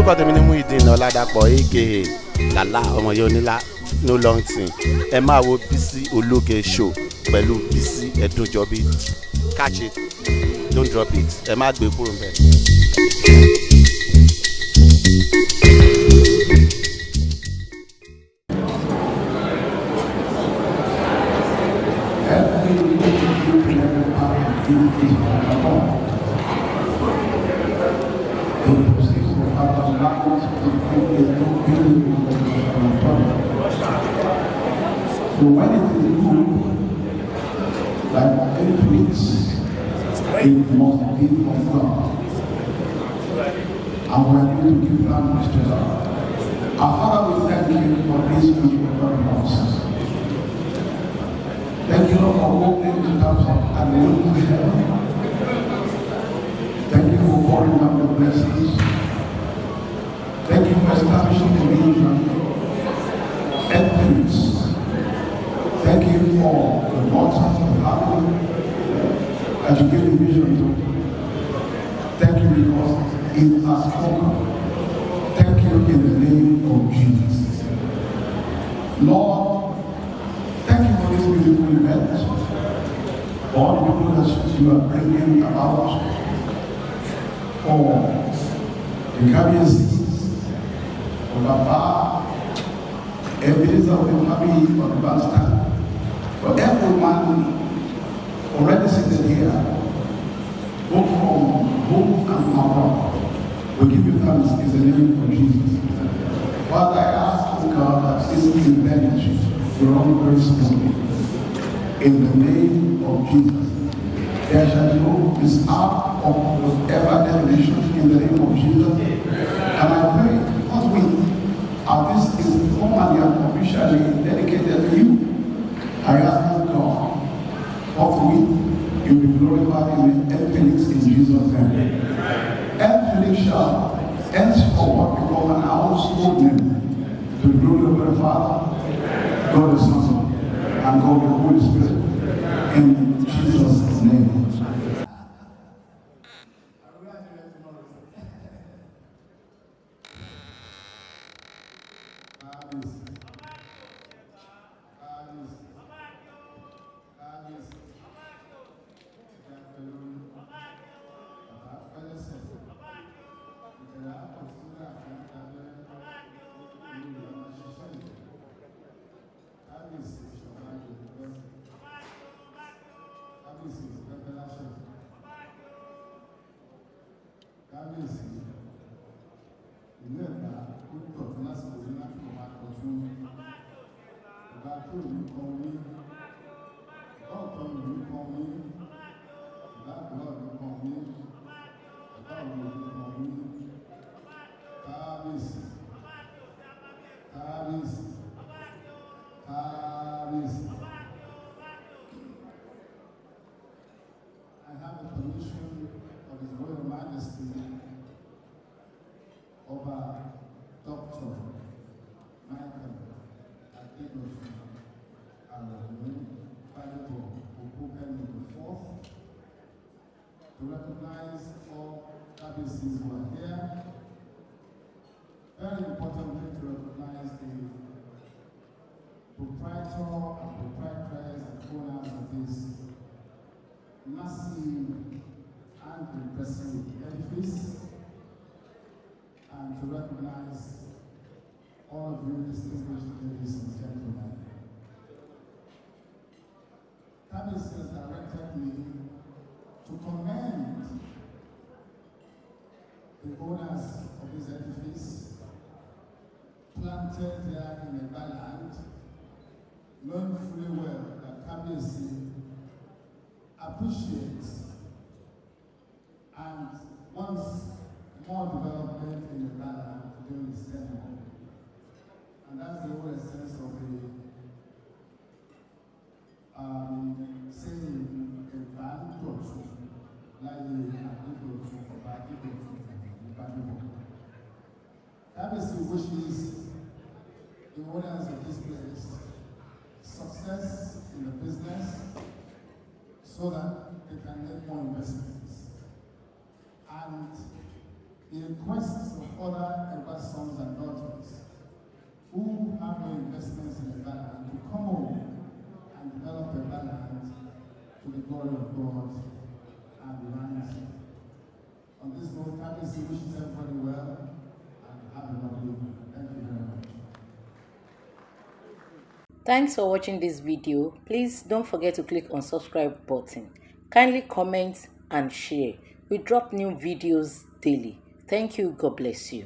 orúkọ tèmi ni Muideen Ọládàpọ̀ aka Lala ọmọ yóò nílá no long thing. Ẹ máa wo Bísí Ológe show pẹ̀lú Bísí Ẹ̀dúnjọbí. Catch it, don't drop it. Ẹ má gbé kúrò ńbẹ̀. So when it is good, like any fruits, it must be from God. And we are going to give thanks to God. Our Father, we thank you for this beautiful promise. Thank you, Lord, for opening the doors and windows of heaven. Thank you for pouring down the blessings. Thank you for establishing the vision and fruits. Thank you for the waters of heaven that you gave the vision to. Thank you because it has spoken. Thank you in the name of Jesus. Lord, thank you for this beautiful event. For all the people that you are bringing about for the cabinet, for Baba, Ebenezer of the family of the Bastard. For everyone already seated here, both from home and abroad, we give you thanks in the name of Jesus. Father, I ask, oh God, that this event will run very smoothly. In the name of Jesus, there shall be no mishap of whatever elevation in the name of Jesus. And I pray, forthwith, as this is formally and officially dedicated to you, I ask God, forthwith, you will be glorified in the Phoenix in Jesus' name. Phoenix shall henceforward become an household name to the glory of the Father, God the Son, and God the Holy Spirit. In Jesus' name. I have the permission of His Royal Majesty over Dr. Michael Adegosu Aroni, Bible Open the 4th, to recognize all services who are here. Very importantly, to recognize the proprietor and proprietors and owners of this massive and impressive edifice, and to recognize all of you distinguished ladies and gentlemen. Cabis has directed me to commend the owners of this edifice, planted here in a land, knowing fully well that Cabis appreciates and wants more development in the land during his tenure. And that's the whole essence of the saying a band or two, like the That is the wishes the owners of this place success in the business, so that they can make more investments. And in quest of other Ekpa sons and daughters who have no investments in the land to come home and develop the land to the glory of God and the land. On this note, KBC wishes everybody well and have a lovely evening. Thank you very much. Thanks for watching this video. Please don't forget to click on subscribe button. Kindly comment and share. We drop new videos daily. Thank you. God bless you.